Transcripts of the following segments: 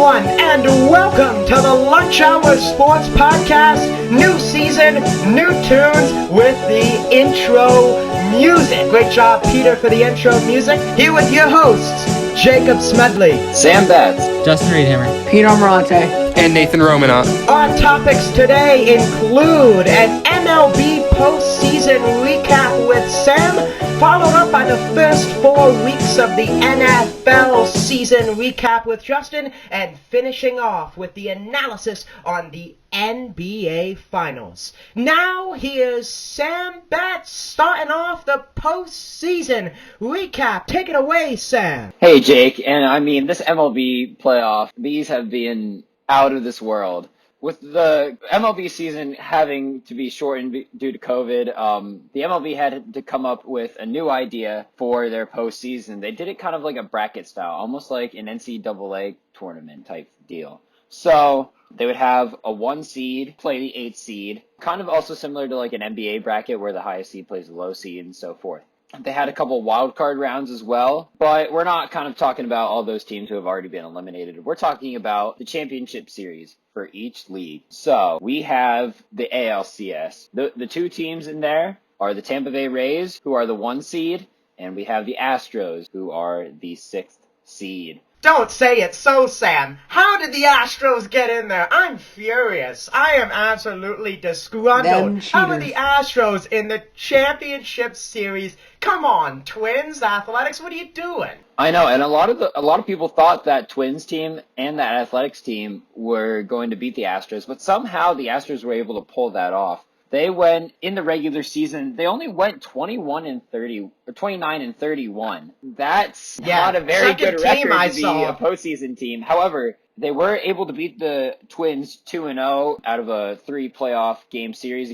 everyone, and welcome to the Lunch Hour Sports Podcast. New season, new tunes with the intro music. Great job, Peter, for the intro music. Here with your hosts, Jacob Smedley, Sam Betts, Justin Reedhammer, Peter Amarante, and Nathan Romanot. Our topics today include an MLB postseason recap with Sam, followed up by the first 4 weeks of the NFL season recap with Justin, and finishing off with the analysis on the NBA Finals. Now here's Sam Betts starting off the postseason recap. Take it away, Sam. Hey, Jake. And I mean, this MLB playoff, these have been out of this world. With the MLB season having to be shortened due to COVID, the MLB had to come up with a new idea for their postseason. They did it kind of like a bracket style, almost like an NCAA tournament type deal. So they would have a 1 seed play the 8th seed, kind of also similar to like an NBA bracket where the highest seed plays the low seed and so forth. They had a couple wild card rounds as well, but we're not kind of talking about all those teams who have already been eliminated. We're talking about the championship series for each league. So we have the ALCS. The 2 teams in there are the Tampa Bay Rays, who are the 1 seed, and we have the Astros, who are the 6th seed. Don't say it so, Sam. How did the Astros get in there? I'm furious. I am absolutely disgruntled. How are the Astros in the championship series? Come on, Twins, Athletics, what are you doing? I know, and a lot of people thought that Twins team and that Athletics team were going to beat the Astros, but somehow the Astros were able to pull that off. They went in the regular season. They only went 29-31. That's not a very good record to be a postseason team. However, they were able to beat the Twins 2-0 out of a 3 playoff game series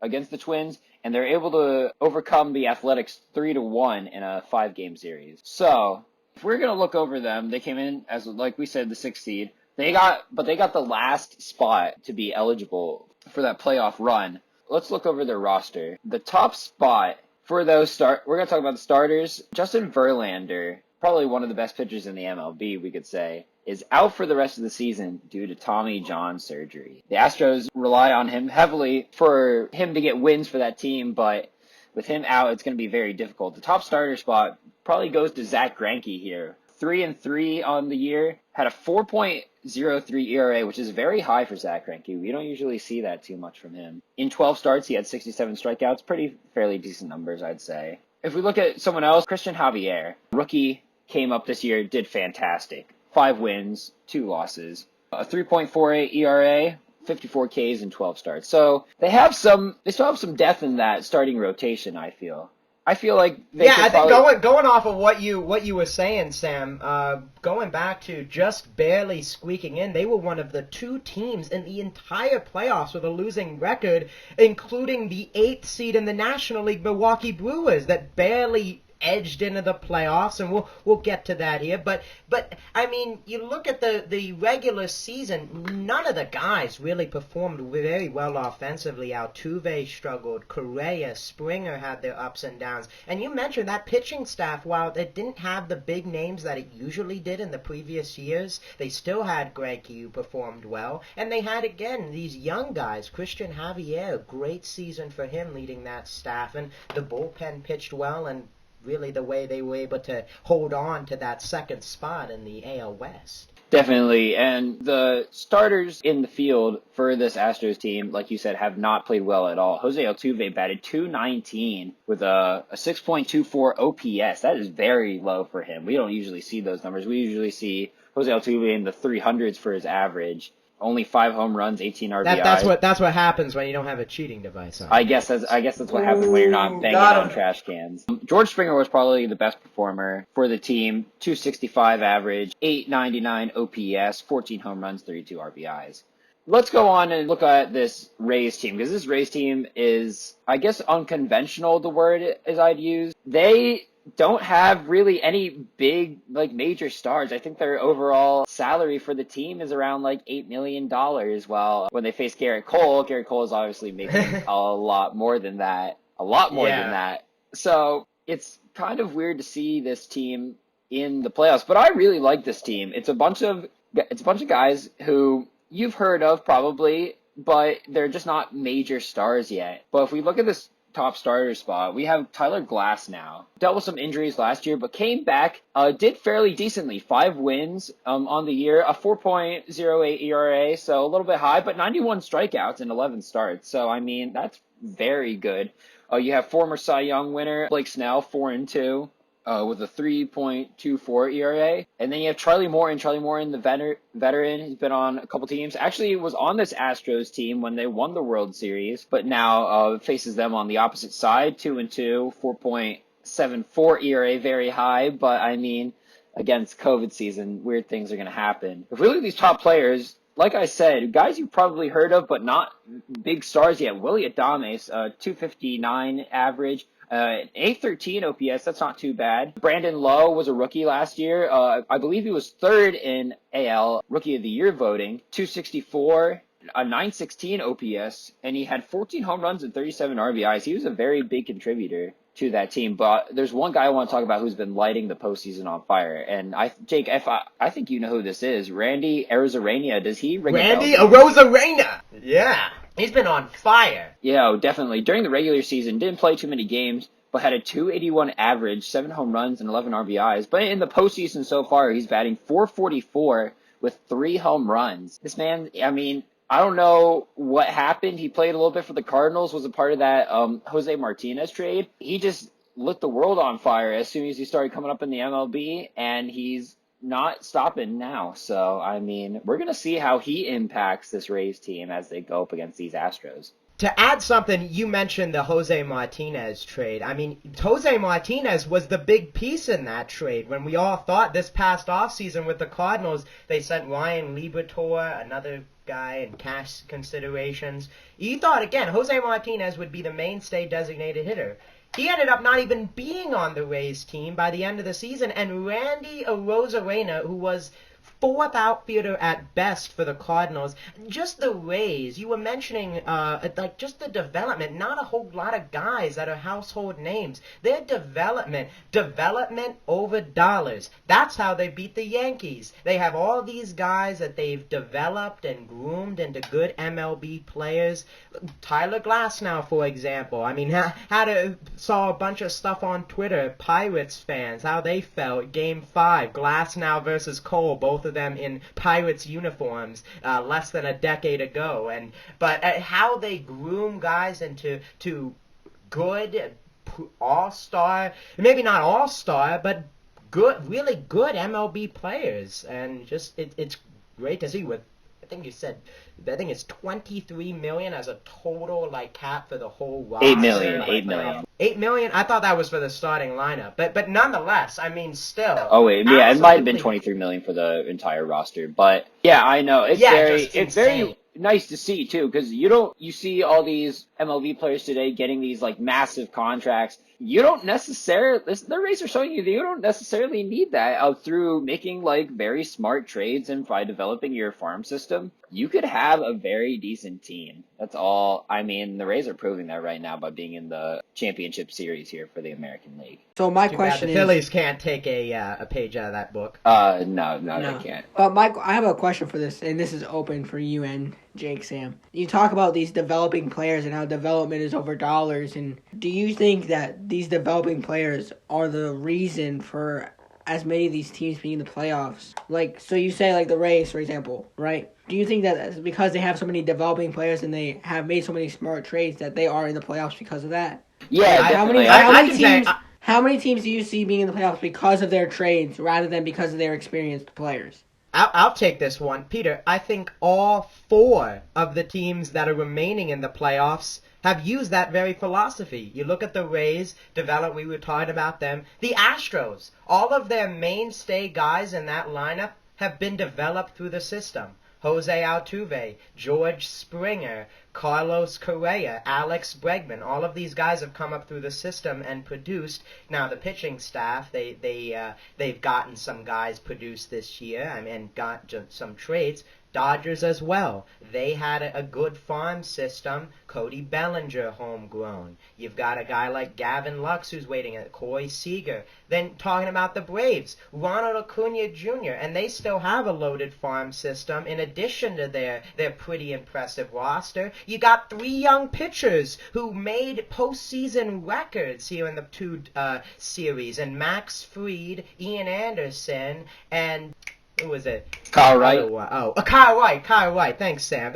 against the Twins, and they're able to overcome the Athletics 3-1 in a 5-game series. So if we're gonna look over them, they came in as, like we said, the 6th seed. They got the last spot to be eligible for that playoff run. Let's look over their roster. The top spot for those we're going to talk about the starters. Justin Verlander, probably one of the best pitchers in the MLB, we could say, is out for the rest of the season due to Tommy John surgery. The Astros rely on him heavily for him to get wins for that team, but with him out, it's going to be very difficult. The top starter spot probably goes to Zach Greinke here. 3-3 on the year, had a 4.03 ERA, which is very high for Zach Greinke. We don't usually see that too much from him. In 12 starts, he had 67 strikeouts, fairly decent numbers, I'd say. If we look at someone else, Christian Javier, rookie, came up this year, did fantastic. 5 wins, 2 losses, a 3.48 ERA, 54 Ks in 12 starts. So they still have some depth in that starting rotation, I feel. I feel like I think going off of what you were saying, Sam, going back to just barely squeaking in, they were one of the 2 teams in the entire playoffs with a losing record, including the 8th seed in the National League, Milwaukee Brewers, that barely edged into the playoffs, and we'll get to that here. But I mean, you look at the regular season, none of the guys really performed very well offensively. Altuve struggled, Correa, Springer had their ups and downs. And you mentioned that pitching staff, while it didn't have the big names that it usually did in the previous years, they still had Greinke, who performed well, and they had, again, these young guys. Christian Javier, great season for him leading that staff, and the bullpen pitched well, and really the way they were able to hold on to that 2nd spot in the AL West. Definitely, and the starters in the field for this Astros team, like you said, have not played well at all. Jose Altuve batted .219 with a 6.24 OPS. That is very low for him. We don't usually see those numbers. We usually see Jose Altuve in the 300s for his average. Only 5 home runs, 18 RBIs. That's what happens when you don't have a cheating device on. I guess that's what happens when you're not banging on trash cans. George Springer was probably the best performer for the team. 265 average, 899 OPS, 14 home runs, 32 RBIs. Let's go on and look at this Rays team, because this Rays team is, I guess, unconventional, the word is I'd use. They don't have really any big, major stars. I think their overall salary for the team is around $8 million, while when they face Garrett Cole is obviously making a lot more than that. So it's kind of weird to see this team in the playoffs. But I really like this team. It's a bunch of guys who you've heard of probably, but they're just not major stars yet. But if we look at this top starter spot, we have Tyler Glass now. Dealt with some injuries last year, but came back, did fairly decently. 5 wins on the year, a 4.08 ERA, so a little bit high, but 91 strikeouts in 11 starts. So, I mean, that's very good. You have former Cy Young winner Blake Snell, 4-2. With a 3.24 ERA. And then you have Charlie Morton, the veteran. He's been on a couple teams. Actually was on this Astros team when they won the World Series, but now faces them on the opposite side, 2-2, 4.74 ERA, very high. But, I mean, against COVID season, weird things are going to happen. If we look at these top players, like I said, guys you've probably heard of, but not big stars yet. Willy Adames, 259 average. 813 OPS, that's not too bad. Brandon Lowe was a rookie last year. I believe he was 3rd in AL Rookie of the Year voting. 264, a 916 OPS, and he had 14 home runs and 37 RBIs. He was a very big contributor to that team. But there's one guy I want to talk about who's been lighting the postseason on fire. And Jake, I think you know who this is. Randy Arozarena. Does he ring Randy a bell? Arozarena! Yeah. He's been on fire. Yeah, definitely. During the regular season, didn't play too many games, but had a 281 average, 7 home runs, and 11 RBIs. But in the postseason so far, he's batting .444 with 3 home runs. This man, I mean, I don't know what happened. He played a little bit for the Cardinals, was a part of that Jose Martinez trade. He just lit the world on fire as soon as he started coming up in the MLB, and he's not stopping now. So, I mean, we're going to see how he impacts this Rays team as they go up against these Astros. To add something, you mentioned the Jose Martinez trade. I mean, Jose Martinez was the big piece in that trade. When we all thought this past offseason with the Cardinals, they sent Ryan Liberatore, another guy in cash considerations. You thought, again, Jose Martinez would be the mainstay designated hitter. He ended up not even being on the Rays team by the end of the season, and Randy Arozarena, who was 4th outfielder at best for the Cardinals. Just the Rays, you were mentioning, just the development, not a whole lot of guys that are household names. Their development over dollars. That's how they beat the Yankees. They have all these guys that they've developed and groomed into good MLB players. Tyler Glasnow, for example. I mean, saw a bunch of stuff on Twitter, Pirates fans, how they felt. Game 5, Glasnow versus Cole, both of them in Pirates uniforms less than a decade ago. But how they groom guys into good all-star, maybe not all-star, but good, really good MLB players. And just it's great to see. With I think it's $23 million as a total cap for the whole roster. $8 million. $8 million. I thought that was for the starting lineup, but nonetheless, I mean, still. Oh wait, yeah, it might have been $23 million for the entire roster, but yeah, I know it's very nice to see too, because you see all these MLB players today getting these massive contracts. You don't necessarily, the Rays are showing you don't necessarily need that through making very smart trades, and by developing your farm system, you could have a very decent team. That's all. I mean, the Rays are proving that right now by being in the championship series here for the American League. So my question is, the Phillies can't take a page out of that book. No, they can't. But Mike, I have a question for this, and this is open for you and Jake, Sam. You talk about these developing players and how development is over dollars, and do you think that these developing players are the reason for as many of these teams being in the playoffs? So you say the Rays, for example, right? Do you think that it's because they have so many developing players and they have made so many smart trades that they are in the playoffs because of that? Yeah, definitely. How many teams do you see being in the playoffs because of their trades rather than because of their experienced players? I'll take this one. Peter, I think all 4 of the teams that are remaining in the playoffs have used that very philosophy. You look at the Rays, we were talking about them. The Astros, all of their mainstay guys in that lineup have been developed through the system. Jose Altuve, George Springer, Carlos Correa, Alex Bregman, all of these guys have come up through the system and produced. Now the pitching staff, they've gotten some guys produced this year and got some trades. Dodgers as well. They had a good farm system. Cody Bellinger, homegrown. You've got a guy like Gavin Lux who's waiting at Corey Seager. Then talking about the Braves, Ronald Acuna Jr., and they still have a loaded farm system in addition to their pretty impressive roster. You got 3 young pitchers who made postseason records here in the 2 series, and Max Fried, Ian Anderson, and who was it? Kyle Wright. Kyle Wright. Thanks, Sam.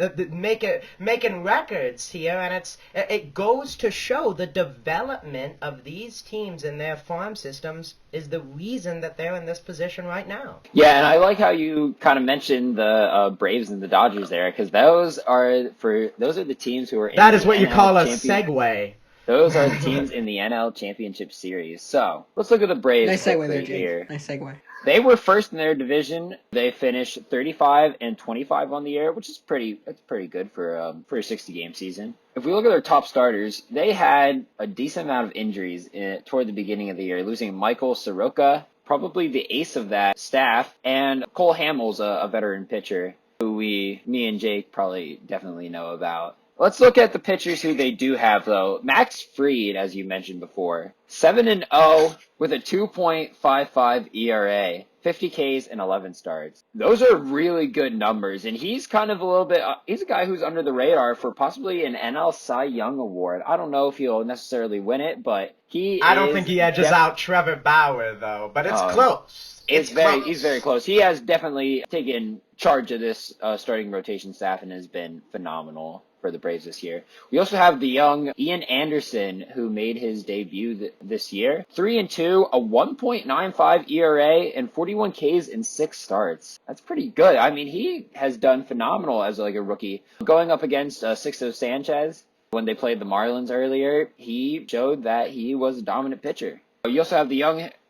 Making records here, and it goes to show the development of these teams and their farm systems is the reason that they're in this position right now. Yeah, and I like how you kind of mentioned the Braves and the Dodgers there, because those are the teams who are in that is what NL you call a segue. Those are the teams in the NL Championship Series. So let's look at the Braves. Nice segue there, Jake. Nice segue. They were first in their division. They finished 35-25 on the year, which is pretty good for a 60-game season. If we look at their top starters, they had a decent amount of injuries toward the beginning of the year, losing Michael Soroka, probably the ace of that staff, and Cole Hamels, a veteran pitcher who me and Jake probably definitely know about. Let's look at the pitchers who they do have, though. Max Fried, as you mentioned before, 7-0 with a 2.55 ERA, 50 Ks and 11 starts. Those are really good numbers, and he's kind of he's a guy who's under the radar for possibly an NL Cy Young Award. I don't know if he'll necessarily win it, but I don't think he edges out Trevor Bauer, though, but it's close. He's very close. He has definitely taken charge of this starting rotation staff and has been phenomenal for the Braves this year. We also have the young Ian Anderson, who made his debut this year. 3-2, a 1.95 ERA, and 41 Ks in 6 starts. That's pretty good. I mean, he has done phenomenal as a rookie. Going up against Sixto Sanchez, when they played the Marlins earlier, he showed that he was a dominant pitcher. You also have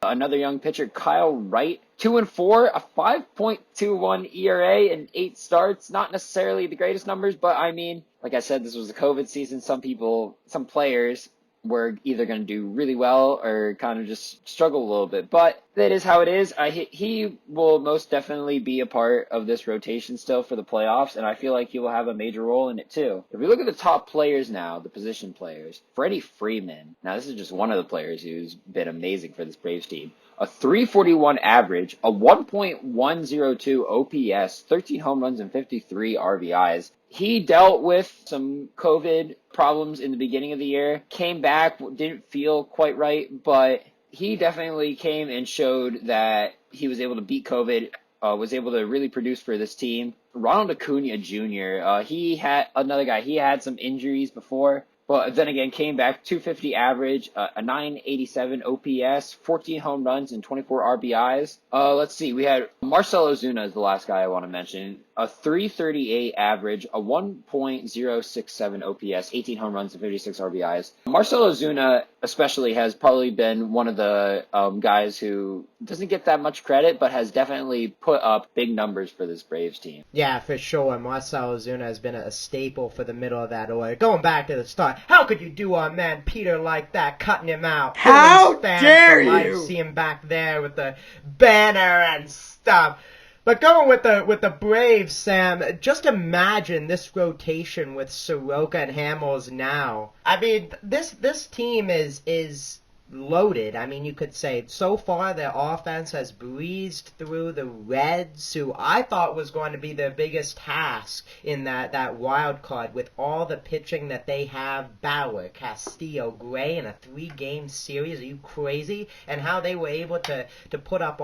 another young pitcher, Kyle Wright, 2-4, a 5.21 ERA and 8 starts. Not necessarily the greatest numbers, but I mean, like I said, this was a COVID season. Some players were either going to do really well or kind of just struggle a little bit. But that is how it is. He will most definitely be a part of this rotation still for the playoffs, and I feel like he will have a major role in it too. If we look at the top players now, the position players, Freddie Freeman. Now, this is just one of the players who's been amazing for this Braves team. A 341 average, a 1.102 OPS, 13 home runs, and 53 RBIs. He dealt with some COVID problems in the beginning of the year, came back, didn't feel quite right, but he definitely came and showed that he was able to beat COVID, was able to really produce for this team. Ronald Acuna Jr., he had some injuries before, but then again came back, 250 average, a 987 OPS, 14 home runs, and 24 RBIs. Let's see, we had Marcell Ozuna is the last guy I want to mention. A 338 average, a 1.067 OPS, 18 home runs, and 56 RBIs. Marcell Ozuna especially has probably been one of the guys who doesn't get that much credit, but has definitely put up big numbers for this Braves team. Yeah, for sure. Marcell Ozuna has been a staple for the middle of that order. Going back to the start, how could you do our man Peter like that, cutting him out? How dare you? See him back there with the banner and stuff. But going with the Braves, Sam, just imagine this rotation with Soroka and Hamels now. I mean, this team is loaded. I mean, you could say so far their offense has breezed through the Reds, who I thought was going to be their biggest task in that wild card with all the pitching that they have. Bauer, Castillo, Gray in a 3-game series. Are you crazy? And how they were able to put up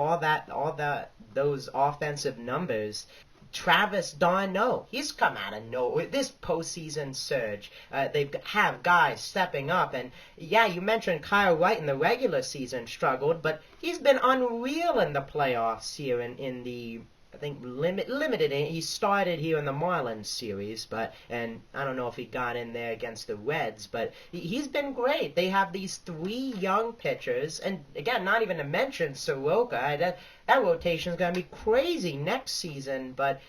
those offensive numbers. Travis d'Arnaud, he's come out of nowhere. This postseason surge, they have guys stepping up, and yeah, you mentioned Kyle Wright in the regular season struggled, but he's been unreal in the playoffs here in the, I think, limited. He started here in the Marlins series, and I don't know if he got in there against the Reds, but he's been great. They have these 3 young pitchers, and again, not even to mention Soroka. That rotation is going to be crazy next season, but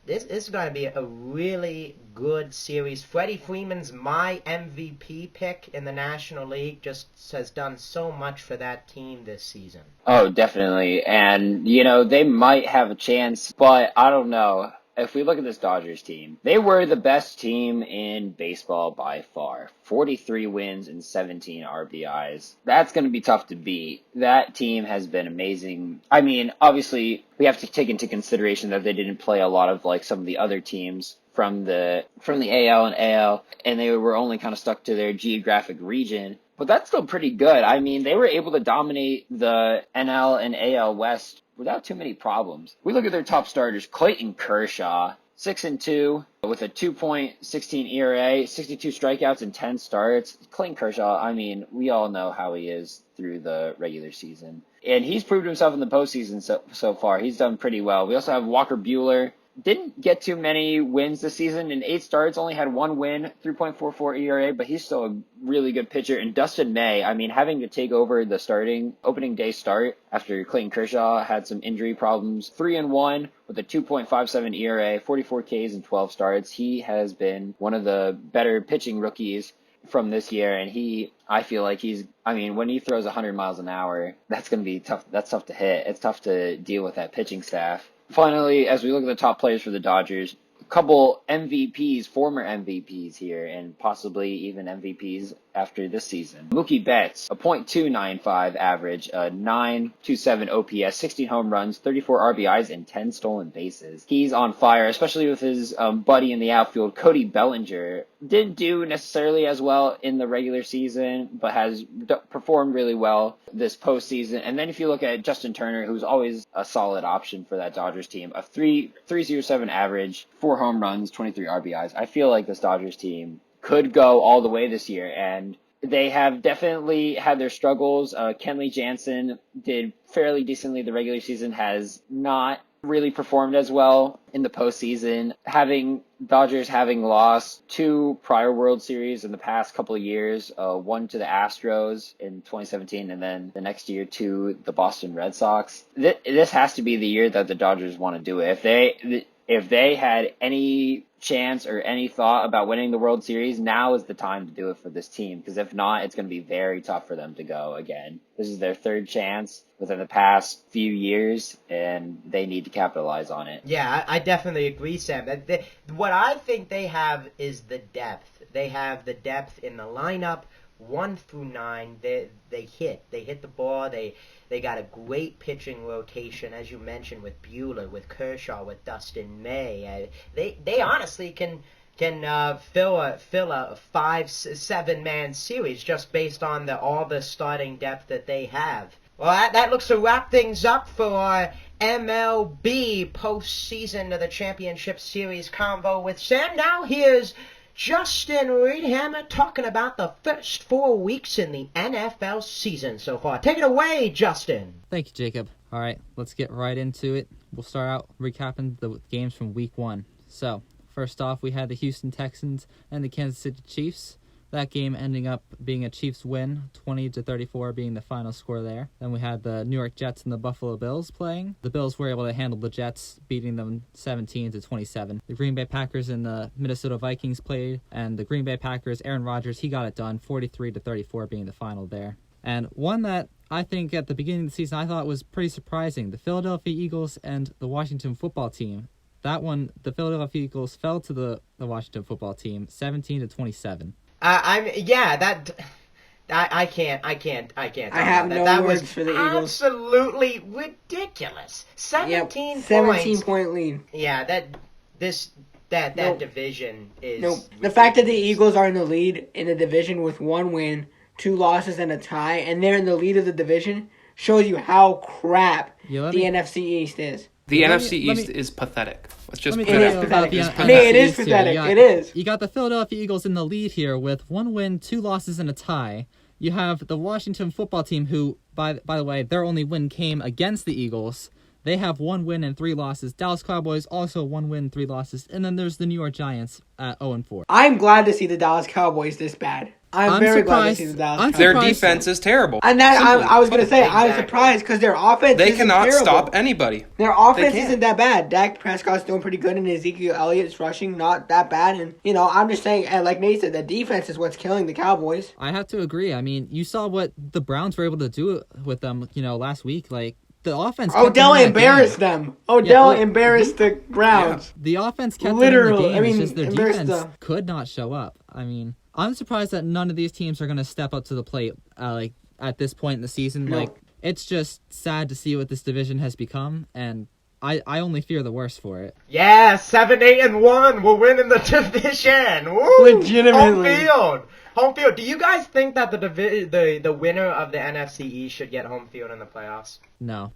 this is going to be a really good series. Freddie Freeman's my MVP pick in the National League. Just has done so much for that team this season. Oh, definitely. And, they might have a chance, but I don't know. if we look at this Dodgers team, they were the best team in baseball by far. 43 wins and 17 RBIs. That's going to be tough to beat. That team has been amazing. I mean, obviously, we have to take into consideration that they didn't play a lot of like some of the other teams from the AL and AL, and they were only kind of stuck to their geographic region. But that's still pretty good. I mean, they were able to dominate the NL and AL West without too many problems. We look at their top starters, Clayton Kershaw, 6-2 with a 2.16 ERA, 62 strikeouts and 10 starts. Clayton Kershaw, I mean, we all know how he is through the regular season. And he's proved himself in the postseason so far. He's done pretty well. We also have Walker Buehler. Didn't get too many wins this season. In 8 starts, only had 1 win, 3.44 ERA, but he's still a really good pitcher. And Dustin May, I mean, having to take over the opening day start after Clayton Kershaw had some injury problems, 3-1 with a 2.57 ERA, 44 Ks and 12 starts. He has been one of the better pitching rookies from this year, and I feel like when he throws 100 miles an hour, that's going to be tough. That's tough to hit. It's tough to deal with that pitching staff. Finally, as we look at the top players for the Dodgers, a couple MVPs, former MVPs here, and possibly even MVPs after this season. Mookie Betts, a .295 average, a .927 OPS, 16 home runs, 34 RBIs, and 10 stolen bases. He's on fire, especially with his buddy in the outfield, Cody Bellinger. Didn't do necessarily as well in the regular season, but has performed really well this postseason. And then if you look at Justin Turner, who's always a solid option for that Dodgers team, a .307 average, 4 home runs, 23 RBIs. I feel like this Dodgers team could go all the way this year, and they have definitely had their struggles. Kenley Jansen did fairly decently the regular season, has not really performed as well in the postseason. Dodgers having lost 2 prior World Series in the past couple of years, one to the Astros in 2017, and then the next year to the Boston Red Sox. This has to be the year that the Dodgers want to do it. If they had any chance or any thought about winning the World Series, now is the time to do it for this team, because if not, it's going to be very tough for them to go again. This is their 3rd chance within the past few years, and they need to capitalize on it. Yeah, I definitely agree, Sam. What I think they have is the depth. They have the depth in the lineup, 1 through 9. They hit the ball. They got a great pitching rotation, as you mentioned, with Buehler, with Kershaw, with Dustin May. They honestly can fill a 5-7 man series just based on all the starting depth that they have. Well, that looks to wrap things up for our MLB postseason of the championship series convo with Sam. Now here's Justin Reedhammer talking about the first 4 weeks in the NFL season so far. Take it away, Justin. Thank you, Jacob. All right, let's get right into it. We'll start out recapping the games from week 1. So, first off, we had the Houston Texans and the Kansas City Chiefs. That game ending up being a Chiefs win, 20-34 being the final score there. Then we had the New York Jets and the Buffalo Bills playing. The Bills were able to handle the Jets, beating them 17-27. The Green Bay Packers and the Minnesota Vikings played, and the Green Bay Packers, Aaron Rodgers, he got it done, 43-34 being the final there. And one that I think at the beginning of the season I thought was pretty surprising, the Philadelphia Eagles and the Washington Football Team. That one, the Philadelphia Eagles fell to the Washington Football Team, 17-27. I can't. I have no words for the Eagles. Absolutely ridiculous. 17 points. 17-point lead. Yeah, that division is. No, the fact that the Eagles are in the lead in the division with 1 win, 2 losses, and a tie, and they're in the lead of the division shows you how crap the NFC East is. The NFC East is pathetic. Let's just put it it out. It is pathetic. It is. You got the Philadelphia Eagles in the lead here with 1 win, 2 losses, and a tie. You have the Washington Football Team, who, by the way, their only win came against the Eagles. They have 1 win and 3 losses. Dallas Cowboys also 1 win, 3 losses. And then there's the New York Giants at 0-4. I'm glad to see the Dallas Cowboys this bad. I'm very glad to see the Dallas Cowboys. Their defense is terrible. And that I was going to say, I'm surprised because their offense They isn't cannot terrible. stop anybody. Their offense isn't that bad. Dak Prescott's doing pretty good, and Ezekiel Elliott's rushing not that bad. And, I'm just saying, and like Nate said, the defense is what's killing the Cowboys. I have to agree. I mean, you saw what the Browns were able to do with them, last week. Like, the offense. Odell embarrassed them. Odell embarrassed the Browns. Yeah. The offense kept literally. them in the game. I it's mean, just their defense could not show up. I mean, I'm surprised that none of these teams are going to step up to the plate. Like at this point in the season, No. like it's just sad to see what this division has become, and I only fear the worst for it. Yeah, 7-8-1. We're winning the division. Woo! Legitimately. Home field. Do you guys think that the winner of the NFC East should get home field in the playoffs? No.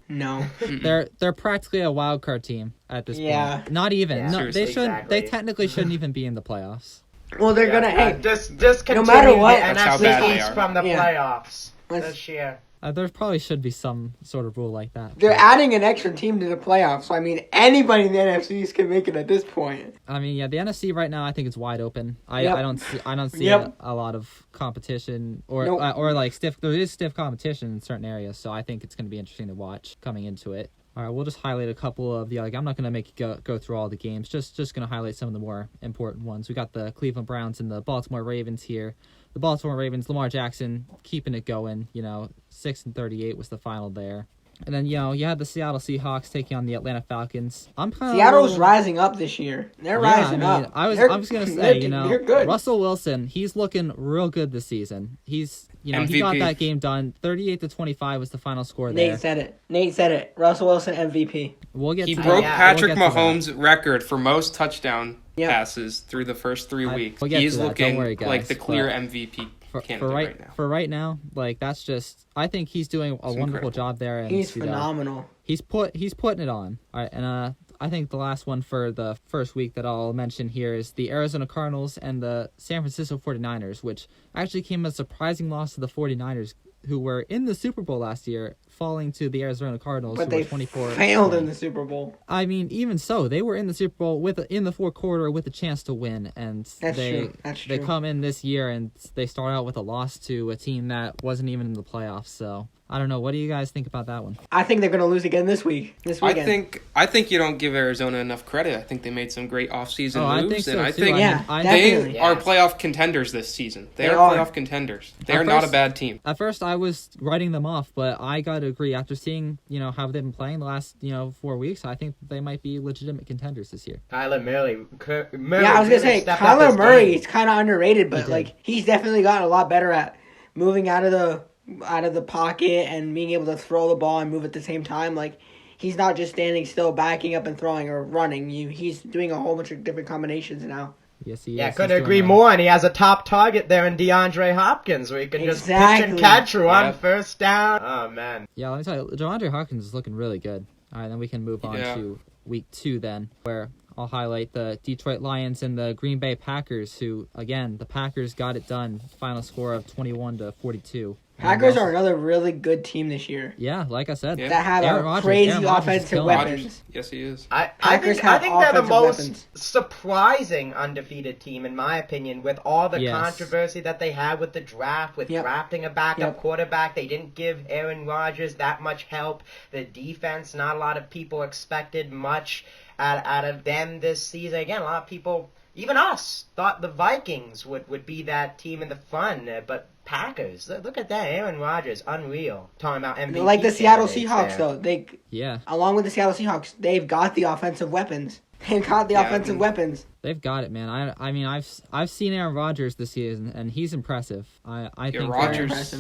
They're practically a wild card team at this point. Not even. Yeah, no, they shouldn't. exactly. They technically shouldn't even be in the playoffs. Well, they're gonna just no continue matter what, the how bad NFC they East are. from the playoffs this year. There probably should be some sort of rule like that. They're adding an extra team to the playoffs, so I mean, anybody in the NFC East can make it at this point. I mean, yeah, the NFC right now I think is wide open. I don't see a lot of competition or like stiff. There is stiff competition in certain areas, so I think it's going to be interesting to watch coming into it. All right, we'll just highlight a couple of the. I'm not going to make you go through all the games. Just going to highlight some of the more important ones. We got the Cleveland Browns and the Baltimore Ravens here. The Baltimore Ravens, Lamar Jackson keeping it going. 6-38 was the final there. And then, you had the Seattle Seahawks taking on the Atlanta Falcons. Seattle's rising up this year. They're rising up. I was going to say, they're good. Russell Wilson, he's looking real good this season. He's, MVP. he got that game done. 38-25 was the final score there. Nate said it. Russell Wilson MVP. We'll get He to broke that. Patrick We'll get to Mahomes' record for most touchdown passes through the first 3 weeks. We'll get He's to that. Don't looking worry, guys, like the clear MVP candidate right now. For right now, like that's just. I think he's doing a wonderful job there. And he's phenomenal. He's putting it on. All right, and I think the last one for the first week that I'll mention here is the Arizona Cardinals and the San Francisco 49ers, which actually came as a surprising loss to the 49ers, who were in the Super Bowl last year, falling to the Arizona Cardinals, but who they were 24. Failed in the Super Bowl. I mean, even so, they were in the Super Bowl in the fourth quarter with a chance to win, and That's they come in this year and they start out with a loss to a team that wasn't even in the playoffs. So I don't know. What do you guys think about that one? I think they're going to lose again this weekend. I think you don't give Arizona enough credit. I think they made some great offseason moves, I think so and I too. think they are playoff contenders this season. They are playoff contenders. They are not a bad team. At first, I was writing them off, but I got to agree. After seeing how they've been playing the last 4 weeks, I think they might be legitimate contenders this year. Kyler Murray. Yeah, I was gonna say Kyler Murray is kind of underrated, but he's definitely gotten a lot better at moving out of the pocket and being able to throw the ball and move at the same time. Like, he's not just standing still, backing up and throwing or running. He's doing a whole bunch of different combinations now. Yes, he is. Yeah, couldn't agree more. And he has a top target there in DeAndre Hopkins, where he can just pitch and catch on first down. Oh man. Yeah, let me tell you, DeAndre Hopkins is looking really good. All right, then we can move on to week 2 then, where I'll highlight the Detroit Lions and the Green Bay Packers, who, again, the Packers got it done. Final score of 21-42. Packers are another really good team this year. Yeah, like I said. That have crazy offensive weapons. Yes, he is. I think they're the most surprising undefeated team, in my opinion, with all the controversy that they had with the draft, with drafting a backup quarterback. They didn't give Aaron Rodgers that much help. The defense, not a lot of people expected much out of them this season. Again, a lot of people, even us, thought the Vikings would be that team in the fun, but Packers, look at that, Aaron Rodgers, unreal. Talking about MVP. Like the Seattle Seahawks, though, along with the Seattle Seahawks, they've got the offensive weapons. Weapons. They've got it, man. I mean, I've seen Aaron Rodgers this season, and he's impressive. I think Rodgers,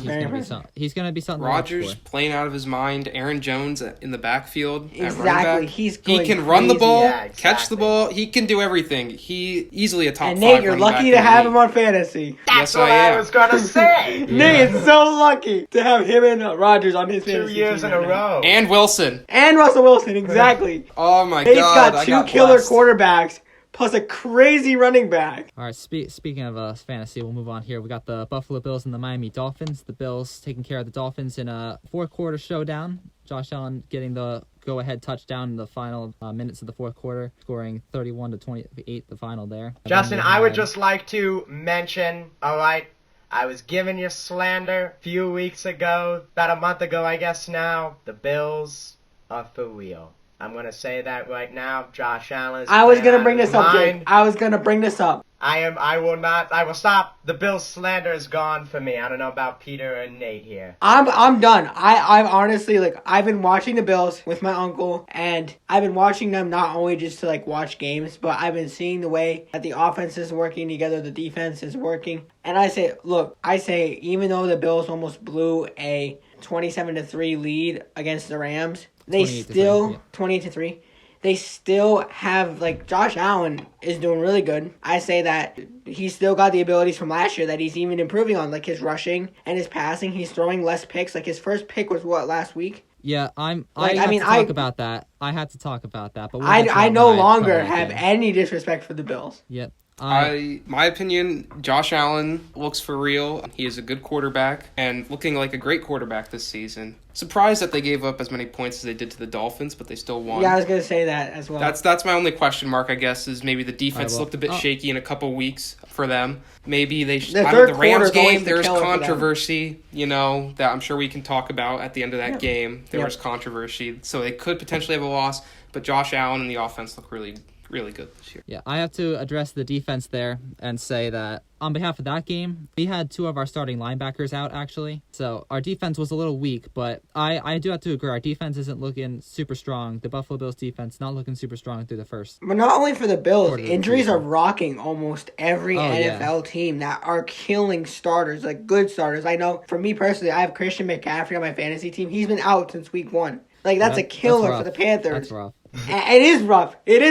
he's gonna be something. Rodgers playing out of his mind. Aaron Jones in the backfield at running back. He can run the ball, catch the ball. He can do everything. He easily a top 5 running back. And Nate, you're lucky to have him on fantasy. That's what I was gonna say. Nate is so lucky to have him and Rodgers on his fantasy 2 years in a row. And Wilson. And Russell Wilson, exactly. Oh my God. Nate's got two killer blessed. quarterbacks. Plus a crazy running back. All right, speaking of fantasy, we'll move on here. We got the Buffalo Bills and the Miami Dolphins. The Bills taking care of the Dolphins in a fourth-quarter showdown. Josh Allen getting the go-ahead touchdown in the final minutes of the fourth quarter, scoring 31-28 the final there. Justin, I would just like to mention, all right, I was giving you slander a few weeks ago, about a month ago, I guess now. The Bills are for real. I'm going to say that right now. Josh Allen. I was going to bring this up, Jake. I was going to bring this up. I will not. I will stop. The Bills slander is gone for me. I don't know about Peter and Nate here. I'm done. I'm honestly, like, I've been watching the Bills with my uncle, and I've been watching them not only just to, like, watch games, but I've been seeing the way that the offense is working together, the defense is working. And I say, even though the Bills almost blew a 27-3 lead against the Rams, they still 28-3. They still have, like, Josh Allen is doing really good. I say that he's still got the abilities from last year that he's even improving on, like his rushing and his passing. He's throwing less picks. Like, his first pick was last week? Yeah, I had to talk about that. But I no longer have any disrespect for the Bills. Yep. My opinion, Josh Allen looks for real. He is a good quarterback and looking like a great quarterback this season. Surprised that they gave up as many points as they did to the Dolphins, but they still won. Yeah, I was going to say that as well. That's my only question mark, I guess, is maybe the defense looked a bit shaky in a couple weeks for them. Maybe they the Rams game, there was controversy, that I'm sure we can talk about at the end of that game. There was controversy, so they could potentially have a loss, but Josh Allen and the offense look really good this year. Yeah, I have to address the defense there and say that on behalf of that game, we had two of our starting linebackers out, actually. So our defense was a little weak, but I do have to agree. Our defense isn't looking super strong. The Buffalo Bills defense not looking super strong through the first. But not only for the Bills, injuries are rocking almost every NFL team that are killing starters, like good starters. I know, for me personally, I have Christian McCaffrey on my fantasy team. He's been out since week 1. Like, that's a killer for the Panthers. That's rough. It is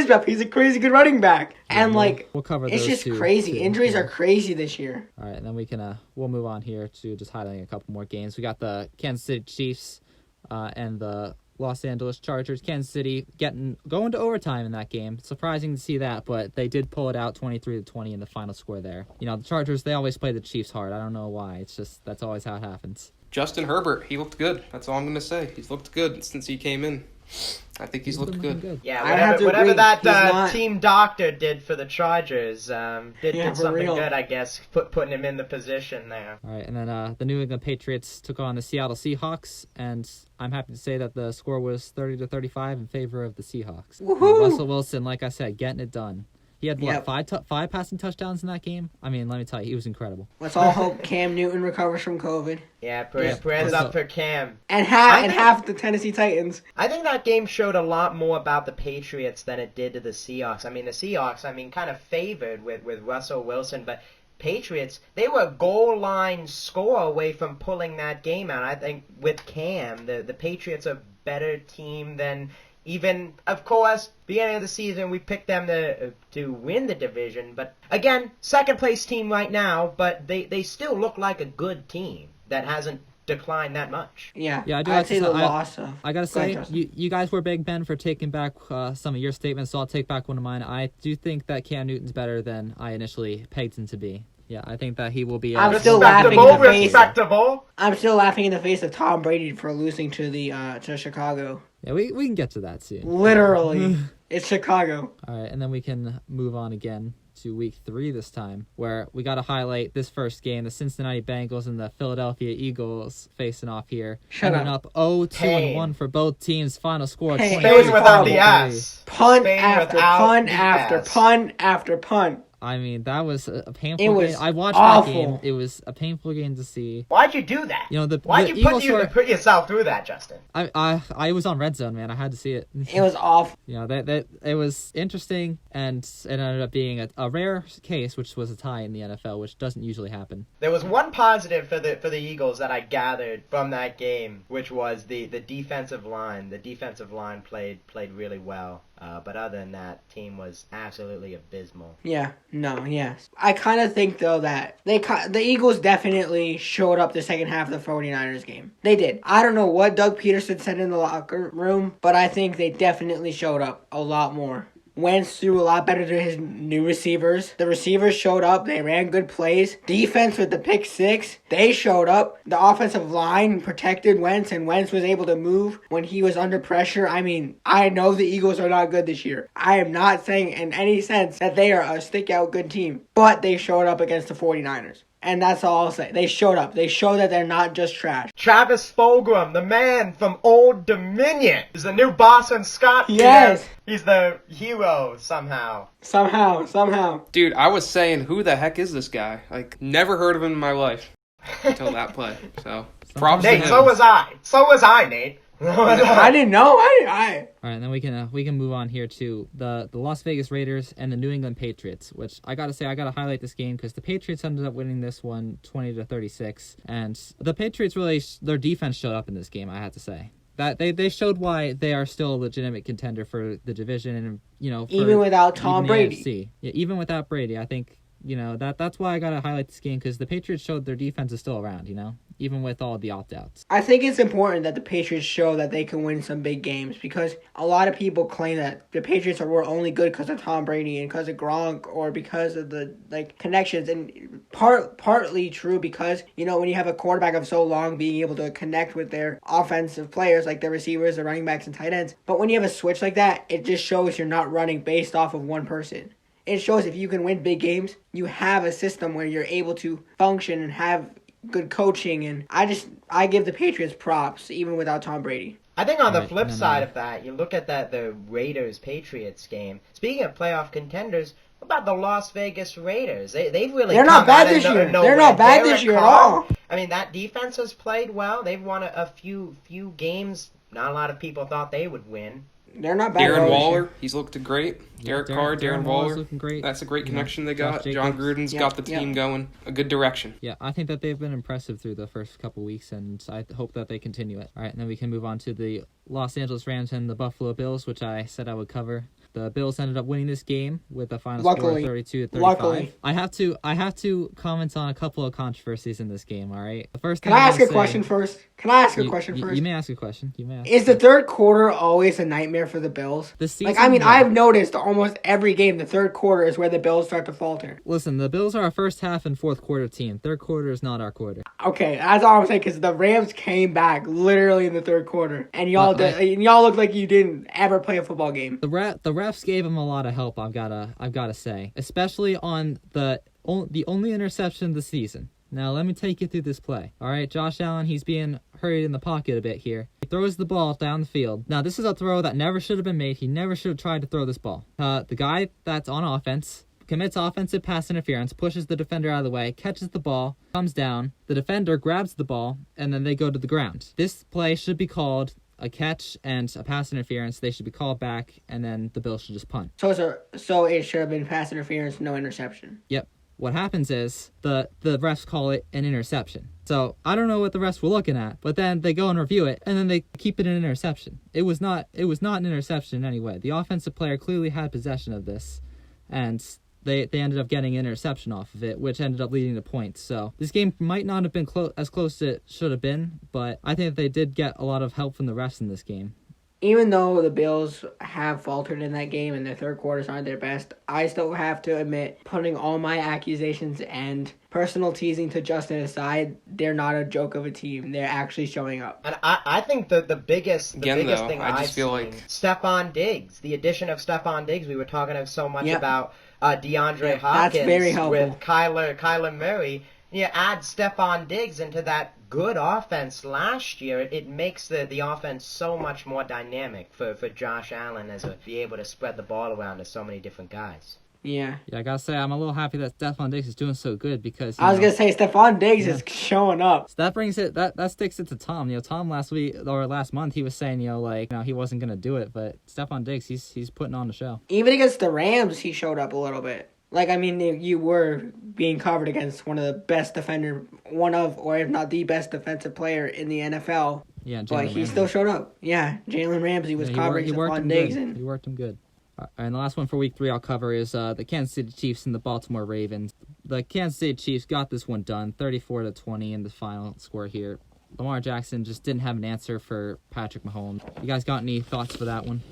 rough. He's a crazy good running back. And, we'll cover those. It's just crazy. Injuries are crazy this year. All right, and then we'll move on here to just highlighting a couple more games. We got the Kansas City Chiefs and the Los Angeles Chargers. Kansas City going to overtime in that game. Surprising to see that, but they did pull it out 23-20 in the final score there. The Chargers, they always play the Chiefs hard. I don't know why. It's just that's always how it happens. Justin Herbert, he looked good. That's all I'm going to say. He's looked good since he came in. I think he's looked good. Yeah, whatever that team doctor did for the Chargers did something good, I guess, putting him in the position there. All right, and then the New England Patriots took on the Seattle Seahawks, and I'm happy to say that the score was 30-35 in favor of the Seahawks. Russell Wilson, like I said, getting it done. He had, five passing touchdowns in that game? I mean, let me tell you, he was incredible. Let's all hope Cam Newton recovers from COVID. Yeah, prayers up for Cam. And half the Tennessee Titans. I think that game showed a lot more about the Patriots than it did to the Seahawks. I mean, the Seahawks, kind of favored with Russell Wilson, but Patriots, they were a goal line score away from pulling that game out. I think with Cam, the Patriots are a better team than... Even, of course, beginning of the season, we picked them to win the division. But, again, second-place team right now, but they still look like a good team that hasn't declined that much. Yeah, I do have to say, I got to say, you guys were Big Ben for taking back some of your statements, so I'll take back one of mine. I do think that Cam Newton's better than I initially pegged him to be. Yeah, I think that he will be... I'm still laughing in the face. I'm still laughing in the face of Tom Brady for losing to Chicago. Yeah, we can get to that soon. Literally. It's Chicago. All right, and then we can move on again to week 3 this time, where we got to highlight this first game, the Cincinnati Bengals and the Philadelphia Eagles facing off here. Ending up 0-2-1 for both teams. Final score, Spain without the ass. Punt after punt after punt after punt. I mean, that was a painful game. I watched awful. That game. It was a painful game to see. Why'd you do that? Why'd you put yourself through that, Justin? I was on Red Zone, man. I had to see it. It was awful. That it was interesting, and it ended up being a rare case, which was a tie in the NFL, which doesn't usually happen. There was one positive for the Eagles that I gathered from that game, which was the defensive line. The defensive line played really well. But other than that, team was absolutely abysmal. Yes. I kind of think, though, that the Eagles definitely showed up the second half of the 49ers game. They did. I don't know what Doug Peterson said in the locker room, but I think they definitely showed up a lot more. Wentz threw a lot better to his new receivers. The receivers showed up. They ran good plays. Defense with the pick 6, they showed up. The offensive line protected Wentz, and Wentz was able to move when he was under pressure. I mean, I know the Eagles are not good this year. I am not saying in any sense that they are a stick-out good team, but they showed up against the 49ers. And that's all I'll say. They showed up. They showed that they're not just trash. Travis Fulgham, the man from Old Dominion, is the new Boston Scott. Yes. He's the hero somehow. Somehow. Dude, I was saying, who the heck is this guy? Like, never heard of him in my life until that play. So, props to him. Nate, so was I, Nate. I didn't know. All right, then we can move on here to the Las Vegas Raiders and the New England Patriots, which I gotta highlight this game because the Patriots ended up winning this one 20-36, and the Patriots really their defense showed up in this game. I have to say that they showed why they are still a legitimate contender for the division, and even without Tom Brady. AFC. Yeah, even without Brady, I think that's why I gotta highlight this game because the Patriots showed their defense is still around. Even with all the opt-outs. I think it's important that the Patriots show that they can win some big games because a lot of people claim that the Patriots were only good because of Tom Brady and because of Gronk or because of the connections, and partly true because when you have a quarterback of so long being able to connect with their offensive players like the receivers, the running backs, and tight ends. But when you have a switch like that, it just shows you're not running based off of one person. It shows if you can win big games, you have a system where you're able to function and have good coaching, and I give the Patriots props even without Tom Brady. I think on the flip side of that, you look at the Raiders-Patriots game. Speaking of playoff contenders, what about the Las Vegas Raiders? They've really They're not bad this year. They're not bad this year at all. I mean, that defense has played well. They've won a few games. Not a lot of people thought they would win. They're not bad. Darren Waller, he's looked great. Yeah, Derek Carr, Darren Waller, looking great. That's a great connection they got. Josh John Jacobs. Gruden's got the team going a good direction. Yeah, I think that they've been impressive through the first couple weeks, and I hope that they continue it. All right, and then we can move on to the Los Angeles Rams and the Buffalo Bills, which I said I would cover. The Bills ended up winning this game with a final score of 32-35. Luckily. I have to comment on a couple of controversies in this game, all right? The first thing Can I ask a question first? You may ask a question. Is the third quarter always a nightmare for the Bills? This season, I've noticed almost every game the third quarter is where the Bills start to falter. Listen, the Bills are a first half and fourth quarter team. Third quarter is not our quarter. Okay, that's all I'm saying because the Rams came back literally in the third quarter, and y'all looked like you didn't ever play a football game. The refs gave him a lot of help. I've gotta say, especially on the only interception of the season. Now let me take you through this play. All right, Josh Allen, he's being hurried in the pocket a bit here. He throws the ball down the field. Now this is a throw that never should have been made. He never should have tried to throw this ball. The guy that's on offense commits offensive pass interference, pushes the defender out of the way, catches the ball, comes down. The defender grabs the ball, and then they go to the ground. This play should be called a catch and a pass interference. They should be called back, and then the Bills should just punt. So it should have been pass interference, no interception. Yep. What happens is the refs call it an interception. So I don't know what the refs were looking at, but then they go and review it, and then they keep it an interception. It was not an interception in any way. The offensive player clearly had possession of this, and they ended up getting an interception off of it, which ended up leading to points. So this game might not have been as close as it should have been, but I think they did get a lot of help from the refs in this game. Even though the Bills have faltered in that game and their third quarters aren't their best, I still have to admit, putting all my accusations and personal teasing to Justin aside, they're not a joke of a team. They're actually showing up. And I think the biggest thing I just feel like Stephon Diggs, the addition of Stephon Diggs. We were talking so much about DeAndre Hopkins that's very helpful. With Kyler Murray. You add Stephon Diggs into that good offense last year, it makes the offense so much more dynamic for Josh Allen be able to spread the ball around to so many different guys. Yeah, I gotta say, I'm a little happy that Stephon Diggs is doing so good because I was gonna say Stephon Diggs is showing up. So that brings it that sticks it to Tom. Tom last month he was saying he wasn't gonna do it, but Stephon Diggs he's putting on the show. Even against the Rams, he showed up a little bit. You were being covered against one of the best defender, or if not the best defensive player in the NFL. Yeah, but he still showed up. Yeah, Jalen Ramsey was covering Stephon Diggs. He worked him good. And the last one for Week 3 I'll cover is the Kansas City Chiefs and the Baltimore Ravens. The Kansas City Chiefs got this one done, 34-20 in the final score here. Lamar Jackson just didn't have an answer for Patrick Mahomes. You guys got any thoughts for that one?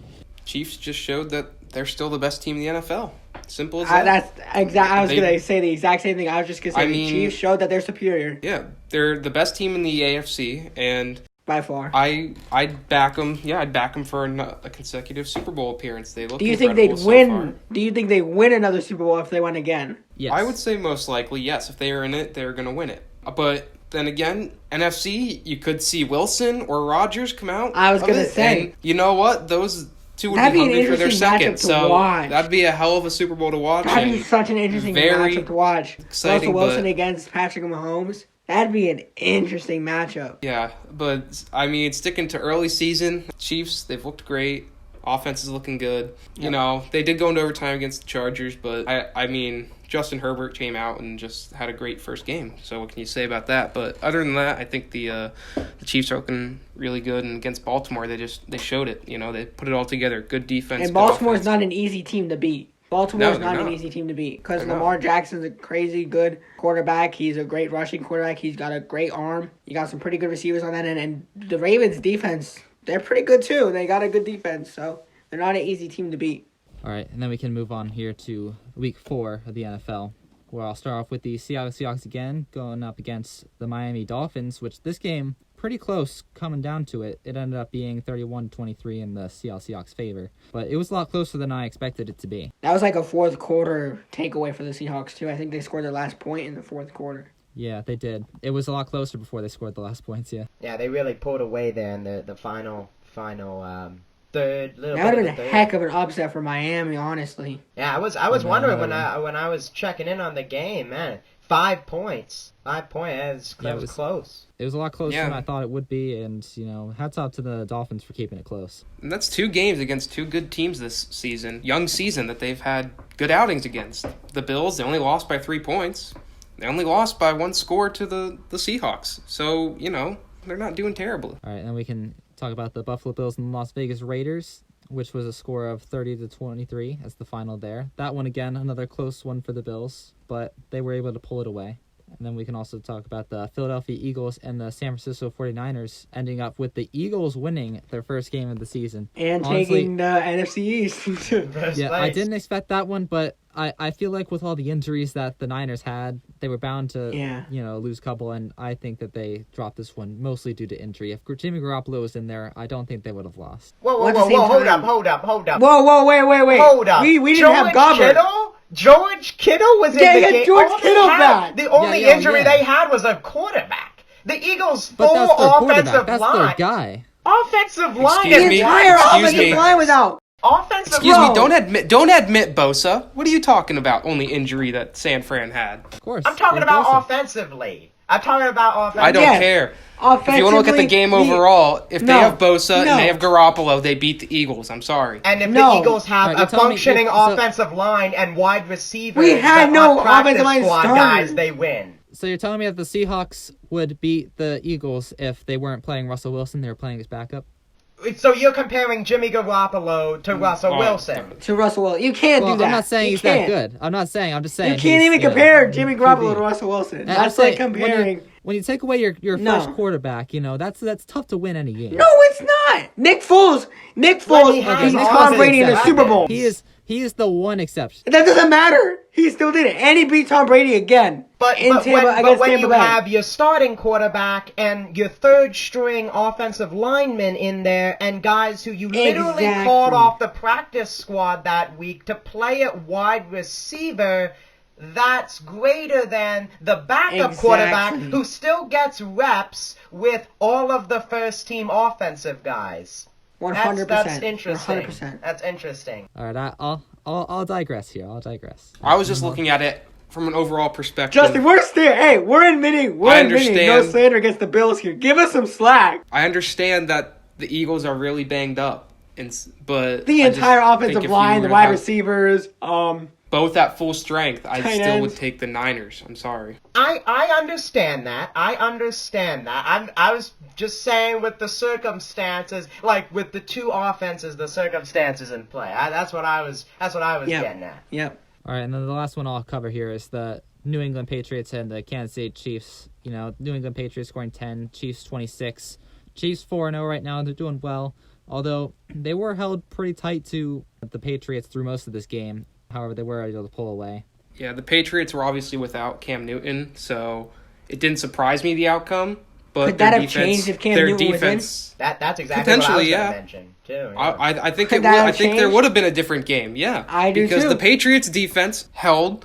Chiefs just showed that they're still the best team in the NFL. Simple as that. I was going to say the exact same thing. I was just going to say the Chiefs showed that they're superior. Yeah, they're the best team in the AFC, and by far. I'd back them. Yeah, I'd back them for a consecutive Super Bowl appearance. They look. Do you think they'd win? Do you think they win another Super Bowl if they win again? Yes. I would say most likely yes. If they are in it, they're going to win it. But then again, NFC, you could see Wilson or Rodgers come out. I was going to say. And you know what? Those two would be hungry for their second. So that'd be a hell of a Super Bowl to watch. That'd be such an interesting matchup to watch. Exciting, Russell Wilson against Patrick Mahomes. That'd be an interesting matchup. Yeah, but I mean, sticking to early season, Chiefs, they've looked great. Offense is looking good. Yep. You know, they did go into overtime against the Chargers, but I mean, Justin Herbert came out and just had a great first game. So what can you say about that? But other than that, I think the Chiefs are looking really good. And against Baltimore, they showed it. You know, they put it all together. Good defense. And Baltimore's not an easy team to beat. Baltimore's not an easy team to beat because Lamar Jackson's a crazy good quarterback. He's a great rushing quarterback. He's got a great arm. You got some pretty good receivers on that end. And the Ravens' defense, they're pretty good too. They got a good defense, so they're not an easy team to beat. All right, and then we can move on here to Week 4 of the NFL, where I'll start off with the Seattle Seahawks again, going up against the Miami Dolphins, which this game, pretty close coming down to it. It ended up being 31-23 in the Seattle Seahawks' favor, but it was a lot closer than I expected it to be. That was like a fourth quarter takeaway for the Seahawks, too. I think they scored their last point in the fourth quarter. Yeah, they did. It was a lot closer before they scored the last points, yeah. Yeah, they really pulled away there in the final third. That would have been a heck of an upset for Miami, honestly. Yeah, I was wondering when I was checking in on the game, man. 5 points. 5 points. That was close. It was a lot closer than I thought it would be, and, you know, hats off to the Dolphins for keeping it close. And that's 2 games against 2 good teams this season. Young season that they've had good outings against. The Bills, they only lost by 3 points. They only lost by 1 score to the Seahawks. So, you know, they're not doing terribly. All right, and we can talk about the Buffalo Bills and the Las Vegas Raiders, which was a score of 30-23 as the final there. That one, again, another close one for the Bills, but they were able to pull it away. And then we can also talk about the Philadelphia Eagles and the San Francisco 49ers ending up with the Eagles winning their first game of the season. And honestly, taking the NFC East. Yeah, I didn't expect that one, but I feel like with all the injuries that the Niners had, they were bound to lose a couple, and I think that they dropped this one mostly due to injury. If Jimmy Garoppolo was in there, I don't think they would have lost. Whoa, hold up. Whoa, wait. Hold up. We didn't have Gobbert. George Kittle was in the game. George Kittle back. The only injury they had was a quarterback. The Eagles' full offensive line. That's their guy. Offensive line. The entire offensive line was out. Excuse me, don't admit Bosa. What are you talking about? Only injury that San Fran had. Of course. I'm talking about offensively. I don't care. If you want to look at the game overall, if they have Bosa and they have Garoppolo, they beat the Eagles. I'm sorry. And if the Eagles have a functioning offensive line and wide receivers, we had no offensive line guys, they win. So you're telling me that the Seahawks would beat the Eagles if they weren't playing Russell Wilson, they were playing his backup? So you're comparing Jimmy Garoppolo to Russell Wilson? To Russell Wilson. You can't do that. I'm not saying he's that good. I'm just saying. You can't even compare Jimmy Garoppolo to Russell Wilson. That's like comparing. When you take away your first quarterback, you know, that's tough to win any game. No, it's not. Nick Foles beat Tom Brady in the Super Bowl. He is the one exception. That doesn't matter. He still did it. And he beat Tom Brady again. But when you have your starting quarterback and your third-string offensive linemen in there and guys who you literally called off the practice squad that week to play at wide receiver, that's greater than the backup quarterback who still gets reps with all of the first-team offensive guys. 100%. That's interesting. 100%. That's interesting. All right, I'll digress here. I was just looking at it from an overall perspective. Justin, we're admitting no slander against the Bills here. Give us some slack. I understand that the Eagles are really banged up, but the entire offensive line, the wide receivers, both at full strength, I still would take the Niners. I'm sorry. I understand that. I was just saying with the circumstances, like with the two offenses, the circumstances in play. That's what I was getting at. Yep. All right, and then the last one I'll cover here is the New England Patriots and the Kansas City Chiefs. You know, New England Patriots scoring 10, Chiefs 26. Chiefs 4-0 right now. They're doing well, although they were held pretty tight to the Patriots through most of this game. However, they were able to pull away. Yeah, the Patriots were obviously without Cam Newton, so it didn't surprise me, the outcome. But could that have changed if Cam Newton was in? That's exactly what I was going to mention too. Yeah. I think I think there would have been a different game. Yeah, I do because too. the Patriots defense held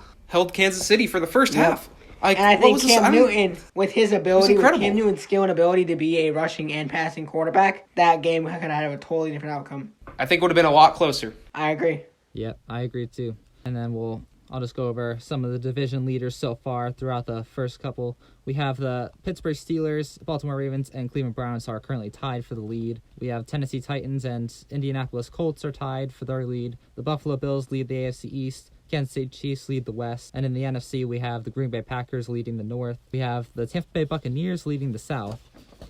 Kansas City for the first half. And I think Cam Newton, with his ability, with Cam Newton's skill and ability to be a rushing and passing quarterback, that game could have had a totally different outcome. I think it would have been a lot closer. I agree. Yep, I agree too. And then I'll just go over some of the division leaders so far throughout the first couple. We have the Pittsburgh Steelers, Baltimore Ravens, and Cleveland Browns are currently tied for the lead. We have Tennessee Titans and Indianapolis Colts are tied for their lead. The Buffalo Bills lead the AFC East. Kansas City Chiefs lead the West. And in the NFC, we have the Green Bay Packers leading the North. We have the Tampa Bay Buccaneers leading the South.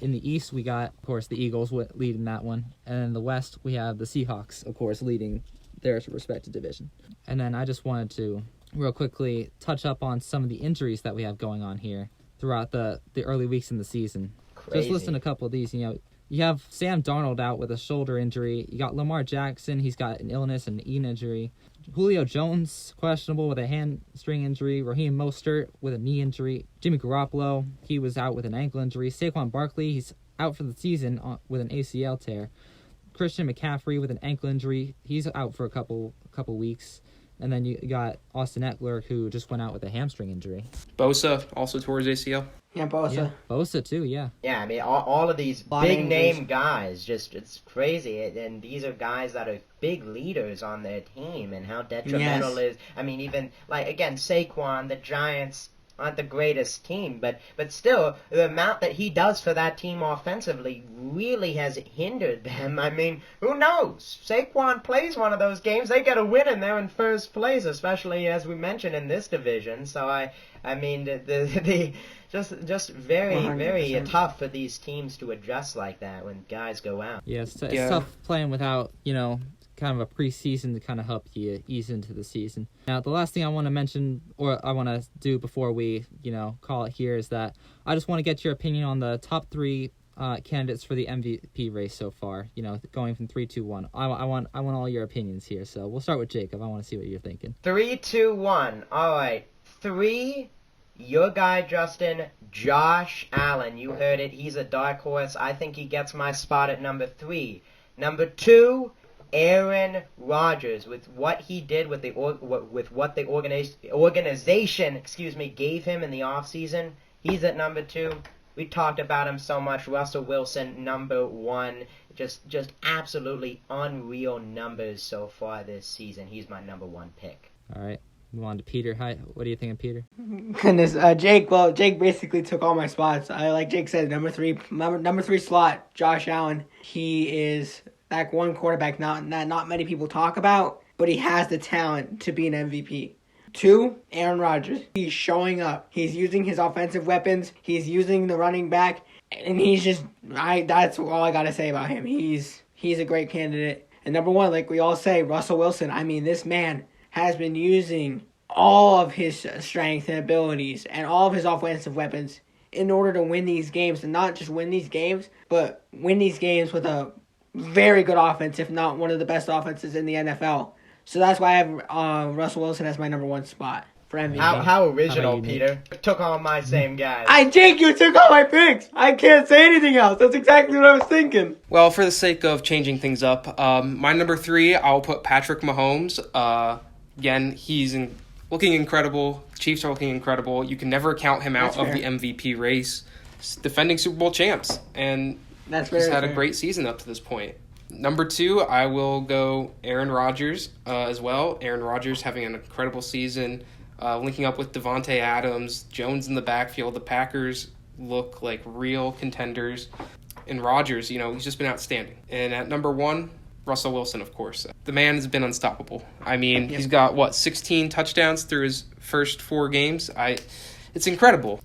In the East, we got, of course, the Eagles leading that one. And in the West, we have the Seahawks, of course, leading their respective division. And then I just wanted to real quickly touch up on some of the injuries that we have going on here throughout the early weeks in the season. Crazy. Just listen to a couple of these. You have Sam Darnold out with a shoulder injury. You got Lamar Jackson. He's got an illness and an knee injury. Julio Jones, questionable with a hamstring injury. Raheem Mostert with a knee injury. Jimmy Garoppolo, he was out with an ankle injury. Saquon Barkley, he's out for the season with an ACL tear. Christian McCaffrey with an ankle injury. He's out for a couple weeks. And then you got Austin Eckler, who just went out with a hamstring injury. Bosa also tore his ACL. Yeah, Bosa. Yeah, Bosa too, yeah. Yeah, I mean, all of these big-name guys, it's crazy. And these are guys that are big leaders on their team, and how detrimental is. I mean, even, again, Saquon, the Giants aren't the greatest team, but still, the amount that he does for that team offensively really has hindered them. I mean, who knows? Saquon plays one of those games, they get a win and they're in first place, especially as we mentioned in this division. So I mean, the just very 100%. Very tough for these teams to adjust like that when guys go out. Yeah, it's tough playing without kind of a preseason to kind of help you ease into the season. Now, the last thing I want to mention, or I want to do before we, call it here, is that I just want to get your opinion on the top three candidates for the MVP race so far. Going from 3, 2, 1. I want all your opinions here. So we'll start with Jacob. I want to see what you're thinking. 3, 2, 1. All right. 3. Your guy, Justin, Josh Allen. You heard it. He's a dark horse. I think he gets my spot at number 3. Number 2. Aaron Rodgers, with what he did with what the organization gave him in the offseason, he's at number 2. We talked about him so much. Russell Wilson, number 1. Just absolutely unreal numbers so far this season. He's my number 1 pick. All right. Move on to Peter. Hi, what do you think of Peter? Goodness, Jake. Well, Jake basically took all my spots. Like Jake said, number 3 slot, Josh Allen. He is that one quarterback not many people talk about, but he has the talent to be an MVP. 2, Aaron Rodgers. He's showing up. He's using his offensive weapons. He's using the running back, and he's just that's all I gotta say about him. He's a great candidate. And number 1, like we all say, Russell Wilson. I mean, this man has been using all of his strength and abilities and all of his offensive weapons in order to win these games, and not just win these games, but win these games with a very good offense, if not one of the best offenses in the NFL. So that's why I have Russell Wilson as my number 1 spot for MVP. How original, Peter. Took all my same guys. Jake, you took all my picks. I can't say anything else. That's exactly what I was thinking. Well, for the sake of changing things up, my number 3, I'll put Patrick Mahomes. Again, he's looking incredible. Chiefs are looking incredible. You can never count him out of the MVP race. He's defending Super Bowl champs, and he's had a great season up to this point. Number 2, I will go Aaron Rodgers as well. Aaron Rodgers having an incredible season, linking up with Devontae Adams, Jones in the backfield. The Packers look like real contenders. And Rodgers, he's just been outstanding. And at number 1, Russell Wilson, of course. The man has been unstoppable. I mean, He's got, 16 touchdowns through his first 4 games? It's incredible.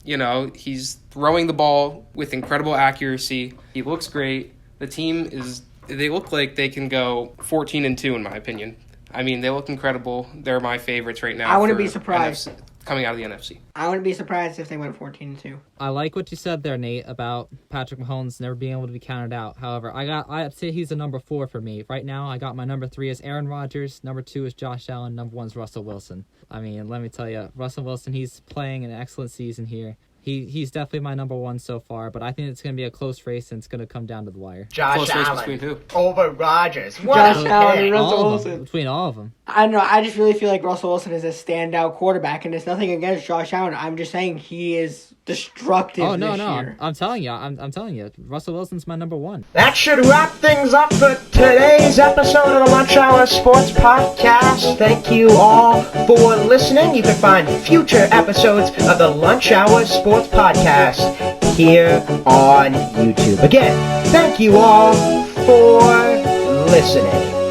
He's throwing the ball with incredible accuracy. He looks great. The team they look like they can go 14-2 in my opinion. I mean, they look incredible. They're my favorites right now. I wouldn't be surprised. Coming out of the NFC. I wouldn't be surprised if they went 14-2. I like what you said there, Nate, about Patrick Mahomes never being able to be counted out. However, I'd say he's a number 4 for me. Right now, I got my number 3 is Aaron Rodgers, number 2 is Josh Allen, number 1 is Russell Wilson. I mean, let me tell you, Russell Wilson, he's playing an excellent season here. he's definitely my number one so far, but I think it's going to be a close race and it's going to come down to the wire. Josh Close Allen race between who? over Rodgers. Josh Allen and Russell Wilson. Between all of them. I don't know. I just really feel like Russell Wilson is a standout quarterback, and it's nothing against Josh Allen. I'm just saying he is destructive. Oh no, this no! year. I'm telling you, I'm telling you, Russell Wilson's my number one. That should wrap things up for today's episode of the Lunch Hour Sports Podcast. Thank you all for listening. You can find future episodes of the Lunch Hour Sports Podcast here on YouTube. Again, thank you all for listening.